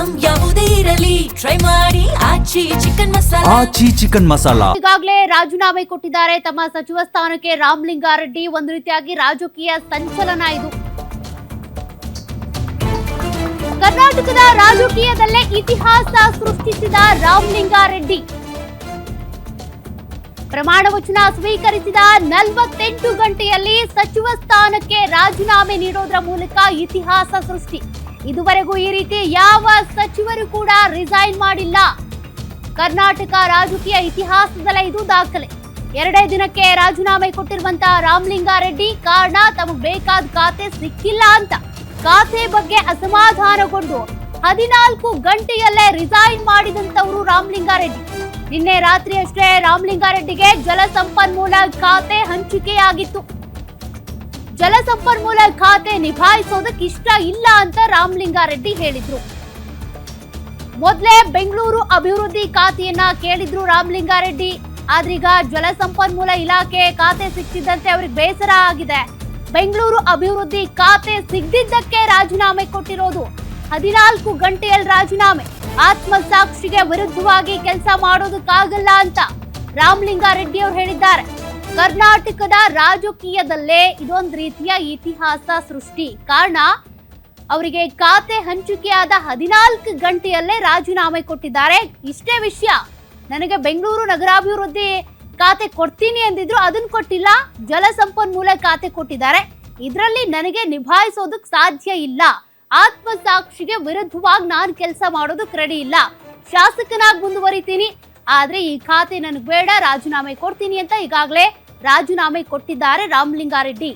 Item ಯಾವುದೇ ಇರಲಿ try ಮಾಡಿ ಆಚಿ ಚಿಕನ್ ಮಸಾಲಾ. ಈಗಾಗಲೇ ರಾಜೀನಾಮೆ ಕೊಟ್ಟಿದ್ದಾರೆ ತಮ್ಮ ಸಚಿವ ಸ್ಥಾನಕ್ಕೆ ರಾಮಲಿಂಗಾರೆಡ್ಡಿ. ಒಂದು ರೀತಿಯಾಗಿ ರಾಜಕೀಯ ಸಂಚಲನ ಇದು. ಕರ್ನಾಟಕದ ರಾಜಕೀಯದಲ್ಲೇ ಇತಿಹಾಸ ಸೃಷ್ಟಿಸಿದ ರಾಮಲಿಂಗಾರೆಡ್ಡಿ ಪ್ರಮಾಣ ವಚನ ಸ್ವೀಕರಿಸಿದ 48 ಗಂಟೆಯಲ್ಲಿ ಸಚಿವ ಸ್ಥಾನಕ್ಕೆ ರಾಜೀನಾಮೆ ನೀಡೋದ್ರ ಮೂಲಕ ಇತಿಹಾಸ ಸೃಷ್ಟಿ. ಇದುವರೆಗೂ ಈ ರೀತಿ ಯಾವ ಸಚಿವರು ಕೂಡ ರಿಸೈನ್ ಮಾಡಿಲ್ಲ. ಕರ್ನಾಟಕ ರಾಜಕೀಯ ಇತಿಹಾಸದಲ್ಲೇ ಇದು ದಾಖಲೆ. 2 ದಿನಕ್ಕೆ ರಾಜೀನಾಮೆ ಕೊಟ್ಟಿರುವಂತಹ ರಾಮಲಿಂಗಾರೆಡ್ಡಿ ಕಾರಣ ತಮಗೆ ಬೇಕಾದ ಖಾತೆ ಸಿಕ್ಕಿಲ್ಲ ಅಂತ. ಖಾತೆ ಬಗ್ಗೆ ಅಸಮಾಧಾನಗೊಂಡು 14 ಗಂಟೆಯಲ್ಲೇ ರಿಸೈನ್ ಮಾಡಿದಂತವರು ರಾಮಲಿಂಗಾರೆಡ್ಡಿ. ನಿನ್ನೆ ರಾತ್ರಿಯಷ್ಟೇ ರಾಮಲಿಂಗಾರೆಡ್ಡಿಗೆ ಜಲಸಂಪನ್ಮೂಲ ಖಾತೆ ಹಂಚಿಕೆಯಾಗಿತ್ತು. ಜಲಸಂಪನ್ಮೂಲ ಖಾತೆ ನಿಭಾಯಿಸೋದಕ್ಕೆ ಇಷ್ಟ ಇಲ್ಲ ಅಂತ ರಾಮಲಿಂಗಾರೆಡ್ಡಿ ಹೇಳಿದ್ರು. ಮೊದಲೇ ಬೆಂಗಳೂರು ಅಭಿವೃದ್ಧಿ ಖಾತೆಯನ್ನ ಕೇಳಿದ್ರು ರಾಮಲಿಂಗಾರೆಡ್ಡಿ. ಆದ್ರೀಗ ಜಲಸಂಪನ್ಮೂಲ ಇಲಾಖೆ ಖಾತೆ ಸಿಕ್ತಿದ್ದಂತೆ ಅವ್ರಿಗೆ ಬೇಸರ ಆಗಿದೆ. ಬೆಂಗಳೂರು ಅಭಿವೃದ್ಧಿ ಖಾತೆ ಸಿಗದಿದ್ದಕ್ಕೆ ರಾಜೀನಾಮೆ ಕೊಟ್ಟಿರೋದು. 14 ಗಂಟೆಯಲ್ಲಿ ರಾಜೀನಾಮೆ. ಆತ್ಮಸಾಕ್ಷಿಗೆ ವಿರುದ್ಧವಾಗಿ ಕೆಲಸ ಮಾಡೋದಕ್ಕಾಗಲ್ಲ ಅಂತ ರಾಮಲಿಂಗಾರೆಡ್ಡಿ ಅವರು ಹೇಳಿದ್ದಾರೆ. ಕರ್ನಾಟಕದ ರಾಜಕೀಯದಲ್ಲೇ ಇದೊಂದು ರೀತಿಯ ಇತಿಹಾಸ ಸೃಷ್ಟಿ. ಕಾರಣ ಅವರಿಗೆ ಖಾತೆ ಹಂಚಿಕೆಯಾದ 14 ಗಂಟೆಯಲ್ಲೇ ರಾಜೀನಾಮೆ ಕೊಟ್ಟಿದ್ದಾರೆ. ಇಷ್ಟೇ ವಿಷಯ, ನನಗೆ ಬೆಂಗಳೂರು ನಗರಾಭಿವೃದ್ಧಿ ಖಾತೆ ಕೊಡ್ತೀನಿ ಎಂದಿದ್ರು, ಅದನ್ನ ಕೊಟ್ಟಿಲ್ಲ. ಜಲಸಂಪನ್ಮೂಲ ಖಾತೆ ಕೊಟ್ಟಿದ್ದಾರೆ. ಇದರಲ್ಲಿ ನನಗೆ ನಿಭಾಯಿಸೋದಕ್ಕೆ ಸಾಧ್ಯ ಇಲ್ಲ. ಆತ್ಮಸಾಕ್ಷಿಗೆ ವಿರುದ್ಧವಾಗಿ ನಾನು ಕೆಲಸ ಮಾಡೋದಕ್ಕೆ ರೆಡಿ ಇಲ್ಲ. ಶಾಸಕನಾಗಿ ಮುಂದುವರಿತೀನಿ, ಆದ್ರೆ ಈ ಖಾತೆ ನನಗೆ ಬೇಡ, ರಾಜೀನಾಮೆ ಕೊಡ್ತೀನಿ ಅಂತ ಈಗಾಗಲೇ ರಾಜೀನಾಮೆ ಕೊಟ್ಟಿದ್ದಾರೆ ರಾಮಲಿಂಗಾರೆಡ್ಡಿ.